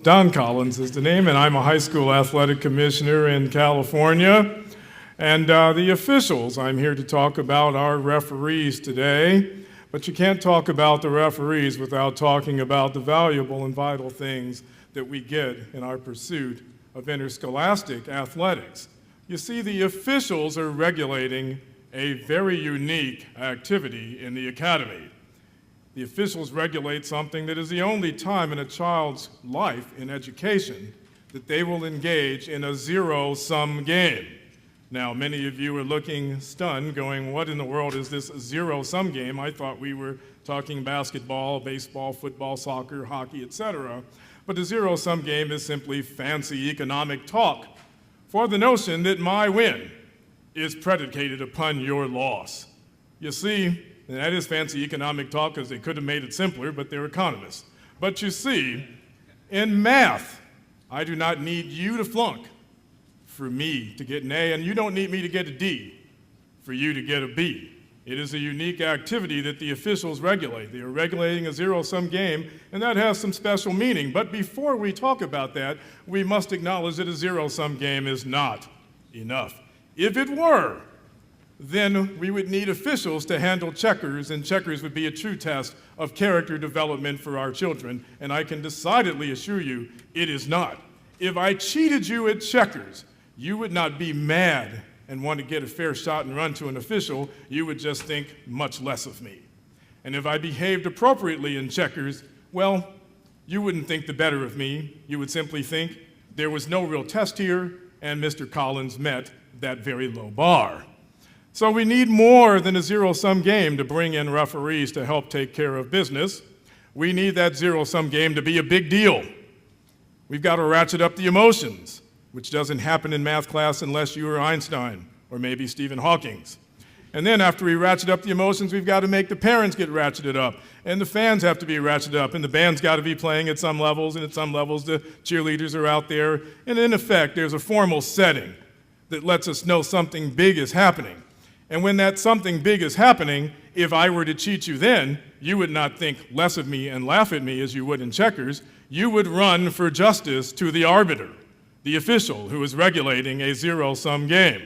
Don Collins is the name, and I'm a high school athletic commissioner in California. And the officials I'm here to talk about are referees today, but you can't talk about the referees without talking about the valuable and vital things that we get in our pursuit of interscholastic athletics. You see, the officials are regulating a very unique activity in the academy. The officials regulate something that is the only time in a child's life in education that they will engage in a zero-sum game. Now, many of you are looking stunned, going, what in the world is this zero-sum game? I thought we were talking basketball, baseball, football, soccer, hockey, etc. But a zero-sum game is simply fancy economic talk for the notion that my win is predicated upon your loss. You see, and that is fancy economic talk because they could have made it simpler, but they're economists. But you see, in math, I do not need you to flunk for me to get an A, and you don't need me to get a D for you to get a B. It is a unique activity that the officials regulate. They are regulating a zero-sum game, and that has some special meaning. But before we talk about that, we must acknowledge that a zero-sum game is not enough. If it were, then we would need officials to handle checkers, and checkers would be a true test of character development for our children, and I can decidedly assure you it is not. If I cheated you at checkers, you would not be mad and want to get a fair shot and run to an official. You would just think much less of me. And if I behaved appropriately in checkers, well, you wouldn't think the better of me. You would simply think there was no real test here, and Mr. Collins met that very low bar. So we need more than a zero-sum game to bring in referees to help take care of business. We need that zero-sum game to be a big deal. We've got to ratchet up the emotions, which doesn't happen in math class unless you are Einstein or maybe Stephen Hawking. And then after we ratchet up the emotions, we've got to make the parents get ratcheted up, and the fans have to be ratcheted up, and the band's got to be playing at some levels, and at some levels the cheerleaders are out there. And in effect, there's a formal setting that lets us know something big is happening. And when that something big is happening, if I were to cheat you then, you would not think less of me and laugh at me as you would in checkers. You would run for justice to the arbiter, the official who is regulating a zero-sum game.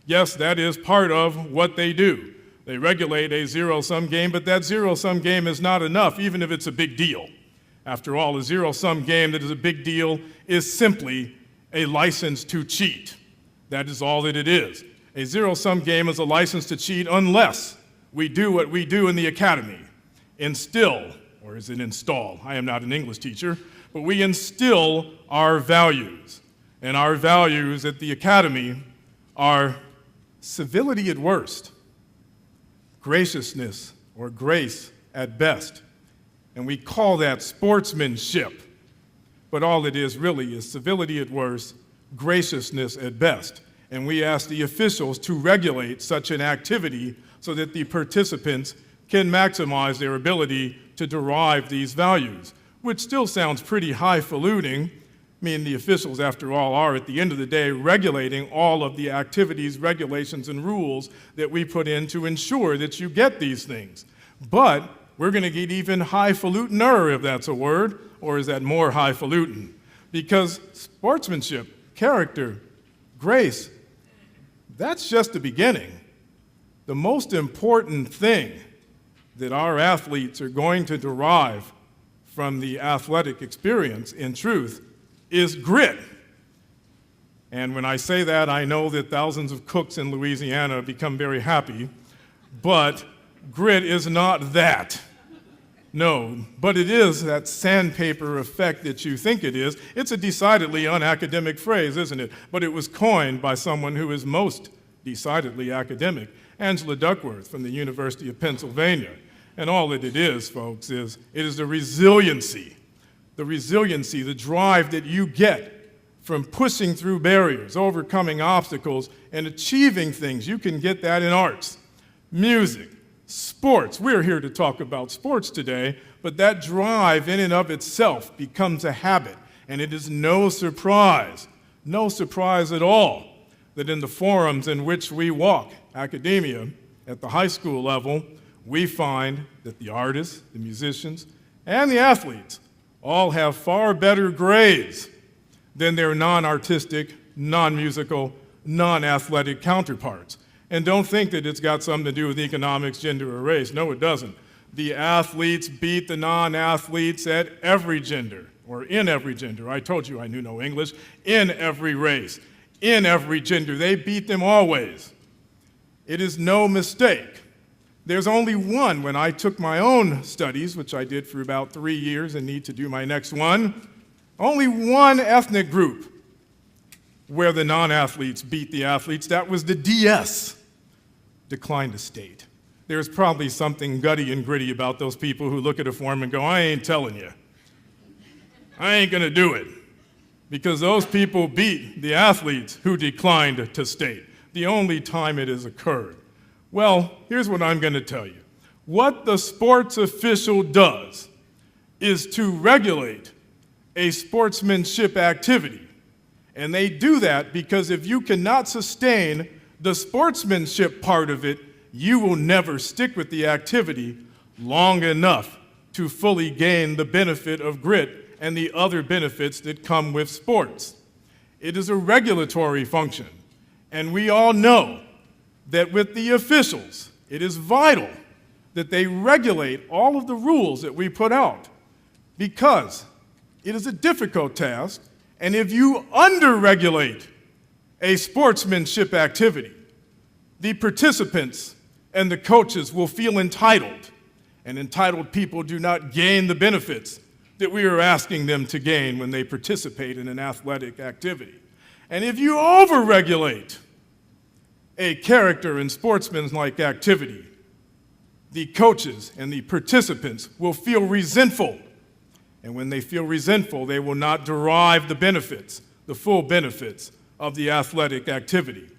Yes, that is part of what they do. They regulate a zero-sum game, but that zero-sum game is not enough, even if it's a big deal. After all, a zero-sum game that is a big deal is simply a license to cheat. That is all that it is. A zero-sum game is a license to cheat unless we do what we do in the academy. Instill, or is it install? I am not an English teacher, but we instill our values. And our values at the academy are civility at worst, graciousness or grace at best. And we call that sportsmanship. But all it is really is civility at worst, graciousness at best. And we ask the officials to regulate such an activity so that the participants can maximize their ability to derive these values, which still sounds pretty highfalutin. I mean, the officials, after all, are, at the end of the day, regulating all of the activities, regulations, and rules that we put in to ensure that you get these things. But we're going to get even highfalutiner, if that's a word, or is that more highfalutin? Because sportsmanship, character, grace, that's just the beginning. The most important thing that our athletes are going to derive from the athletic experience, in truth, is grit. And when I say that, I know that thousands of cooks in Louisiana become very happy, but grit is not that. No, but it is that sandpaper effect that you think it is. It's a decidedly unacademic phrase, isn't it? But it was coined by someone who is most decidedly academic, Angela Duckworth from the University of Pennsylvania. And all that it is, folks, is it is the resiliency, the drive that you get from pushing through barriers, overcoming obstacles, and achieving things. You can get that in arts, music, sports. We're here to talk about sports today, but that drive in and of itself becomes a habit, and it is no surprise at all, that in the forums in which we walk, academia, at the high school level, we find that the artists, the musicians, and the athletes all have far better grades than their non-artistic, non-musical, non-athletic counterparts. And don't think that it's got something to do with economics, gender, or race. No, it doesn't. The athletes beat the non-athletes at every gender, or in every gender. I told you I knew no English. In every race, in every gender. They beat them always. It is no mistake. There's only one, when I took my own studies, which I did for about 3 years and need to do my next one, only one ethnic group where the non-athletes beat the athletes. That was the DS, declined to state. There's probably something gutty and gritty about those people who look at a form and go, I ain't telling you. I ain't gonna do it. Because those people beat the athletes who declined to state, the only time it has occurred. Well, here's what I'm gonna tell you. What the sports official does is to regulate a sportsmanship activity. And they do that because if you cannot sustain the sportsmanship part of it, you will never stick with the activity long enough to fully gain the benefit of grit and the other benefits that come with sports. It is a regulatory function, and we all know that with the officials, it is vital that they regulate all of the rules that we put out, because it is a difficult task, and if you under-regulate a sportsmanship activity, the participants and the coaches will feel entitled, and entitled people do not gain the benefits that we are asking them to gain when they participate in an athletic activity. And if you over-regulate a character and sportsmanlike activity, the coaches and the participants will feel resentful. And when they feel resentful, they will not derive the benefits, the full benefits of the athletic activity.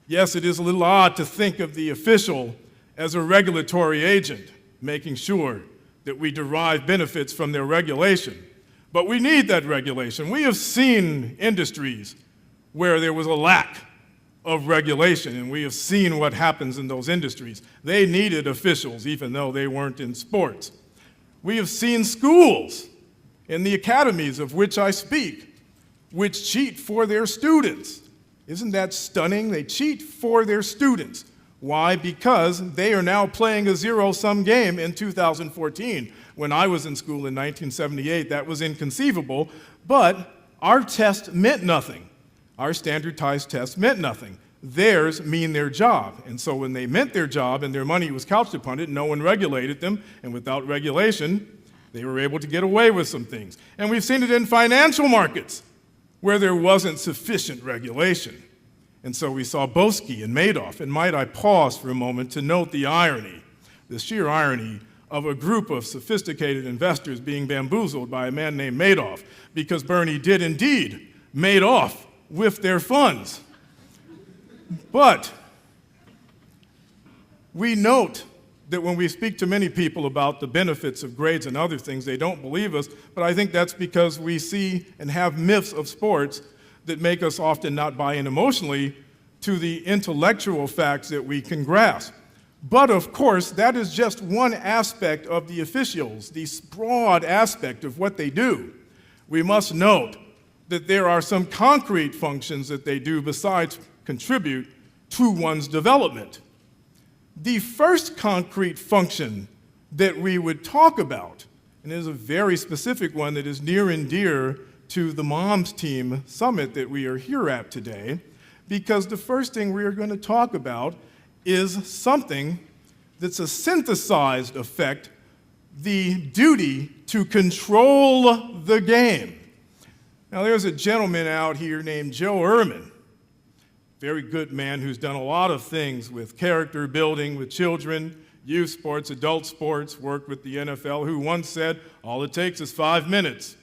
Yes, it is a little odd to think of the official as a regulatory agent, making sure that we derive benefits from their regulation. But we need that regulation. We have seen industries where there was a lack of regulation, and we have seen what happens in those industries. They needed officials, even though they weren't in sports. We have seen schools in the academies of which I speak, which cheat for their students. Isn't that stunning? They cheat for their students. Why? Because they are now playing a zero-sum game in 2014. When I was in school in 1978, that was inconceivable, but our test meant nothing. Our standardized tests meant nothing. Theirs mean their job. And so when they meant their job and their money was couched upon it, no one regulated them, and without regulation, they were able to get away with some things. And we've seen it in financial markets where there wasn't sufficient regulation. And so we saw Boesky and Madoff. And might I pause for a moment to note the irony, the sheer irony of a group of sophisticated investors being bamboozled by a man named Madoff, because Bernie did indeed made off with their funds. But we note that when we speak to many people about the benefits of grades and other things, they don't believe us, but I think that's because we see and have myths of sports that make us often not buy in emotionally to the intellectual facts that we can grasp. But of course, that is just one aspect of the officials, the broad aspect of what they do. We must note that there are some concrete functions that they do besides contribute to one's development. The first concrete function that we would talk about, and it is a very specific one that is near and dear to the MomsTEAM summit that we are here at today, because the first thing we are going to talk about is something that's a synthesized effect, the duty to control the game. Now, there's a gentleman out here named Joe Ehrman, very good man who's done a lot of things with character building with children, youth sports, adult sports, worked with the NFL, who once said, all it takes is 5 minutes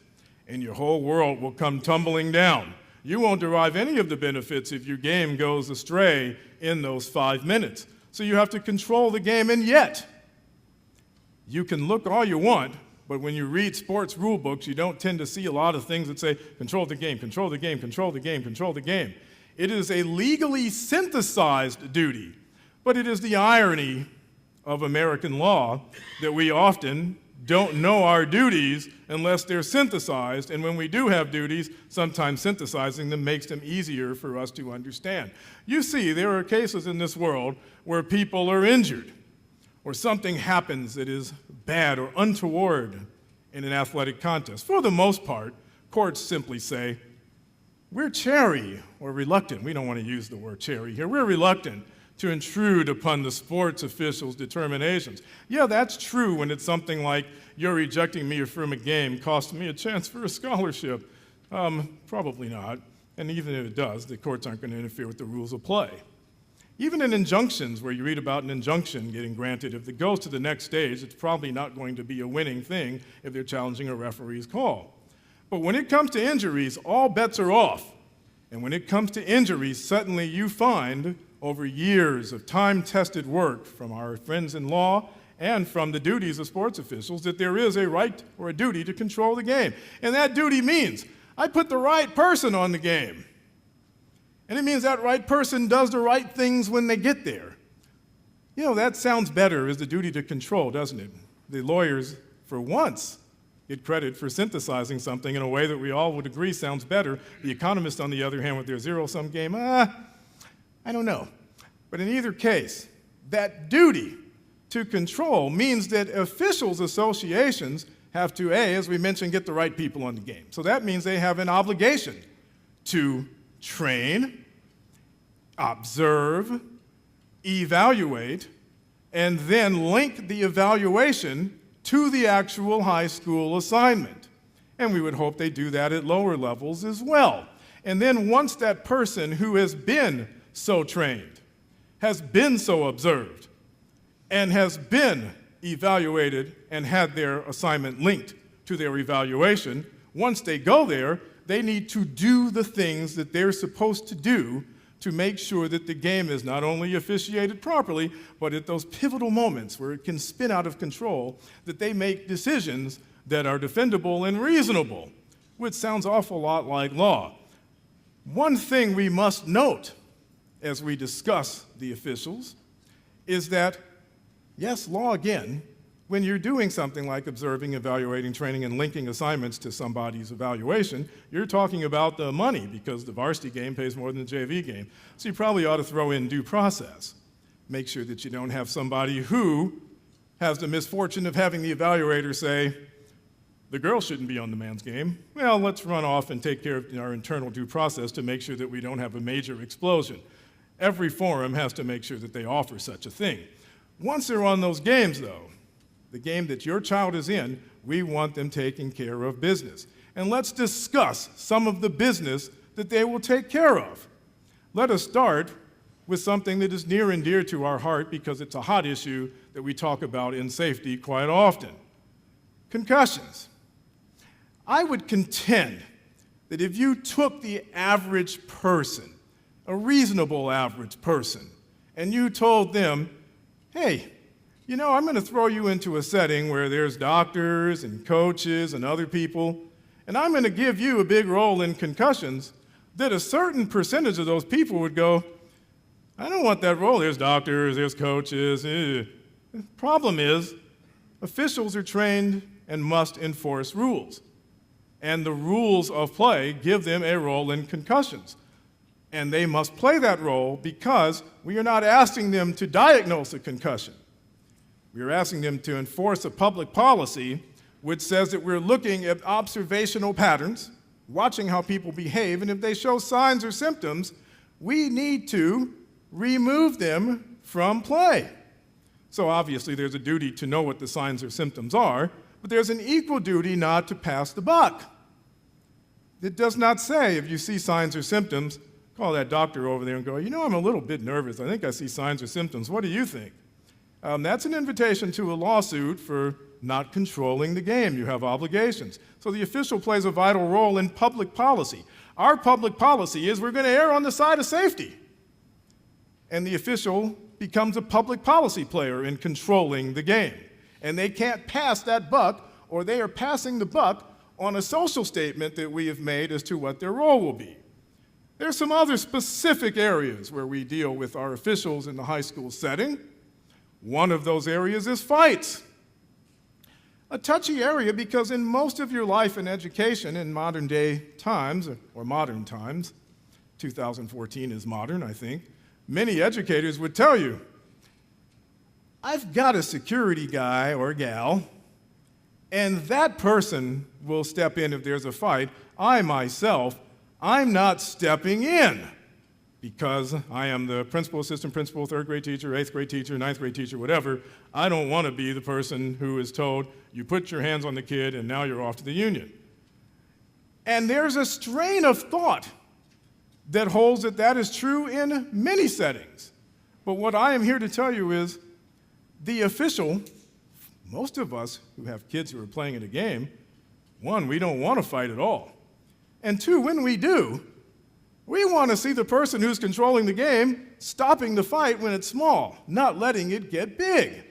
and your whole world will come tumbling down. You won't derive any of the benefits if your game goes astray in those 5 minutes. So you have to control the game, and yet you can look all you want, but when you read sports rule books, you don't tend to see a lot of things that say, control the game, control the game, control the game, control the game. It is a legally synthesized duty, but it is the irony of American law that we often don't know our duties unless they're synthesized, and when we do have duties, sometimes synthesizing them makes them easier for us to understand. You see, there are cases in this world where people are injured, or something happens that is bad or untoward in an athletic contest. For the most part, courts simply say, we're chary or reluctant. We don't want to use the word chary here. We're reluctant to intrude upon the sports officials' determinations. Yeah, that's true when it's something like you're rejecting me from a game, costing me a chance for a scholarship. Probably not. And even if it does, the courts aren't going to interfere with the rules of play. Even in injunctions, where you read about an injunction getting granted, if it goes to the next stage, it's probably not going to be a winning thing if they're challenging a referee's call. But when it comes to injuries, all bets are off. And when it comes to injuries, suddenly you find, over years of time-tested work from our friends in law and from the duties of sports officials, that there is a right or a duty to control the game. And that duty means I put the right person on the game. And it means that right person does the right things when they get there. You know, that sounds better as the duty to control, doesn't it? The lawyers, for once, get credit for synthesizing something in a way that we all would agree sounds better. The economists, on the other hand, with their zero-sum game, I don't know. But in either case, that duty to control means that officials' associations have to, as we mentioned, get the right people on the game. So that means they have an obligation to train, observe, evaluate, and then link the evaluation to the actual high school assignment. And we would hope they do that at lower levels as well. And then once that person who has been so trained, has been so observed, and has been evaluated and had their assignment linked to their evaluation, once they go there, they need to do the things that they're supposed to do to make sure that the game is not only officiated properly, but at those pivotal moments where it can spin out of control, that they make decisions that are defendable and reasonable, which sounds an awful lot like law. One thing we must note as we discuss the officials is that, yes, law again, when you're doing something like observing, evaluating, training, and linking assignments to somebody's evaluation, you're talking about the money because the varsity game pays more than the JV game. So you probably ought to throw in due process. Make sure that you don't have somebody who has the misfortune of having the evaluator say, the girl shouldn't be on the man's game. Well, let's run off and take care of our internal due process to make sure that we don't have a major explosion. Every forum has to make sure that they offer such a thing. Once they're on those games, though, the game that your child is in, we want them taking care of business. And let's discuss some of the business that they will take care of. Let us start with something that is near and dear to our heart because it's a hot issue that we talk about in safety quite often. Concussions. I would contend that if you took the average person, a reasonable average person, and you told them, hey, you know, I'm going to throw you into a setting where there's doctors and coaches and other people, and I'm going to give you a big role in concussions, that a certain percentage of those people would go, I don't want that role. There's doctors, there's coaches. The problem is, officials are trained and must enforce rules. And the rules of play give them a role in concussions. And they must play that role because we are not asking them to diagnose a concussion. We are asking them to enforce a public policy which says that we're looking at observational patterns, watching how people behave, and if they show signs or symptoms, we need to remove them from play. So obviously there's a duty to know what the signs or symptoms are, but there's an equal duty not to pass the buck. It does not say if you see signs or symptoms, call that doctor over there and go, you know, I'm a little bit nervous. I think I see signs or symptoms. What do you think? That's an invitation to a lawsuit for not controlling the game. You have obligations. So the official plays a vital role in public policy. Our public policy is we're going to err on the side of safety. And the official becomes a public policy player in controlling the game. And they can't pass that buck, or they are passing the buck on a social statement that we have made as to what their role will be. There's some other specific areas where we deal with our officials in the high school setting. One of those areas is fights. A touchy area because in most of your life and education in modern day times, or modern times, 2014 is modern, I think, many educators would tell you, I've got a security guy or gal, and that person will step in if there's a fight. I myself, I'm not stepping in because I am the principal, assistant principal, third grade teacher, eighth grade teacher, ninth grade teacher, whatever. I don't want to be the person who is told, you put your hands on the kid and now you're off to the union. And there's a strain of thought that holds that that is true in many settings. But what I am here to tell you is the official, most of us who have kids who are playing in a game, one, we don't want to fight at all. And two, when we do, we want to see the person who's controlling the game stopping the fight when it's small, not letting it get big.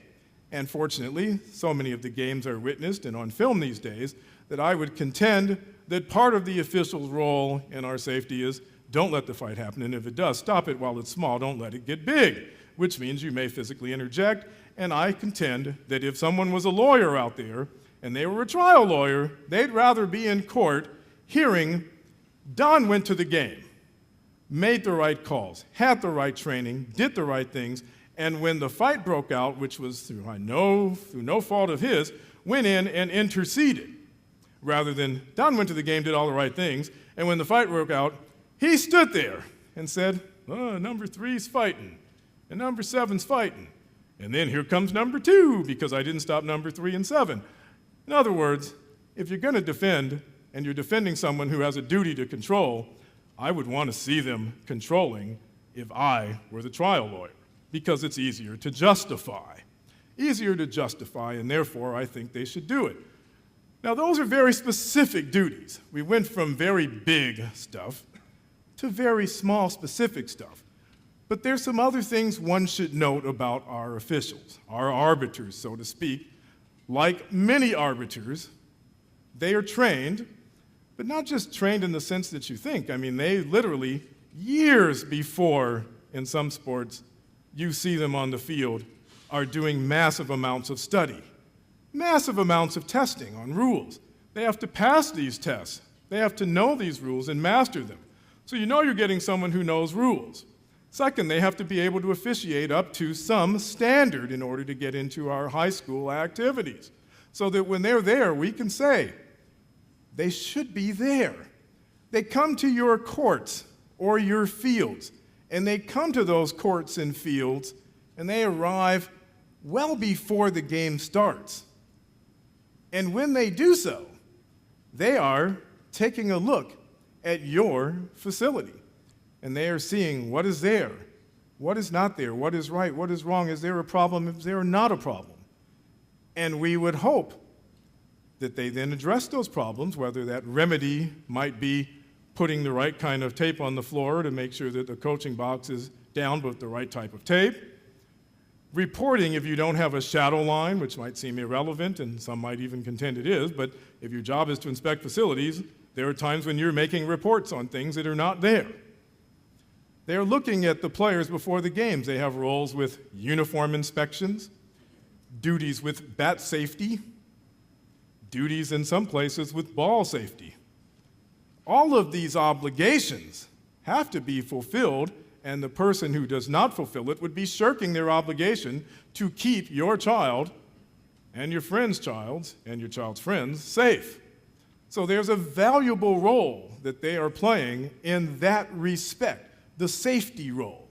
And fortunately, so many of the games are witnessed and on film these days that I would contend that part of the official's role in our safety is don't let the fight happen, and if it does, stop it while it's small, don't let it get big, which means you may physically interject. And I contend that if someone was a lawyer out there and they were a trial lawyer, they'd rather be in court hearing Don went to the game, made the right calls, had the right training, did the right things, and when the fight broke out, which was through no fault of his, went in and interceded, rather than Don went to the game, did all the right things, and when the fight broke out, he stood there and said, oh, number 3's fighting, and number 7's fighting. And then here comes number 2, because I didn't stop number 3 and 7. In other words, if you're going to defend, and you're defending someone who has a duty to control, I would want to see them controlling if I were the trial lawyer, because it's easier to justify. Easier to justify, and therefore I think they should do it. Now, those are very specific duties. We went from very big stuff to very small, specific stuff. But there's some other things one should note about our officials, our arbiters, so to speak. Like many arbiters, they are trained, but not just trained in the sense that you think. I mean, they literally, years before, in some sports, you see them on the field, are doing massive amounts of study, massive amounts of testing on rules. They have to pass these tests. They have to know these rules and master them. So you know you're getting someone who knows rules. Second, they have to be able to officiate up to some standard in order to get into our high school activities, so that when they're there, we can say, they should be there. They come to your courts or your fields, and they come to those courts and fields, and they arrive well before the game starts. And when they do so, they are taking a look at your facility, and they are seeing what is there, what is not there, what is right, what is wrong, is there a problem, is there not a problem? And we would hope that they then address those problems, whether that remedy might be putting the right kind of tape on the floor to make sure that the coaching box is down with the right type of tape, reporting if you don't have a shadow line, which might seem irrelevant, and some might even contend it is, but if your job is to inspect facilities, there are times when you're making reports on things that are not there. They're looking at the players before the games. They have roles with uniform inspections, duties with bat safety, duties in some places with ball safety. All of these obligations have to be fulfilled, and the person who does not fulfill it would be shirking their obligation to keep your child and your friend's child and your child's friends safe. So there's a valuable role that they are playing in that respect, the safety role.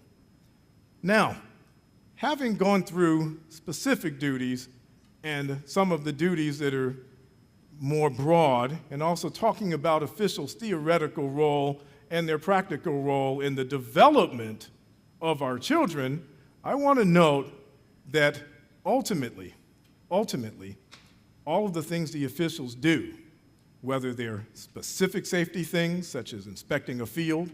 Now, having gone through specific duties and some of the duties that are more broad, and also talking about officials' theoretical role and their practical role in the development of our children, I want to note that ultimately, all of the things the officials do, whether they're specific safety things, such as inspecting a field,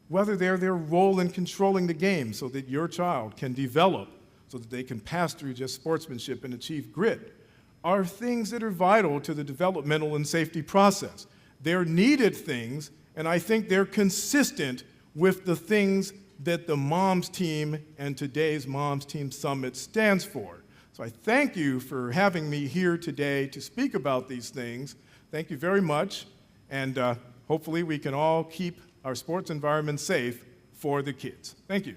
whether they're their role in controlling the game so that your child can develop, so that they can pass through just sportsmanship and achieve grit, are things that are vital to the developmental and safety process. They're needed things, and I think they're consistent with the things that the MomsTEAM and today's MomsTEAM Summit stands for. So I thank you for having me here today to speak about these things. Thank you very much, and hopefully we can all keep our sports environment safe for the kids. Thank you.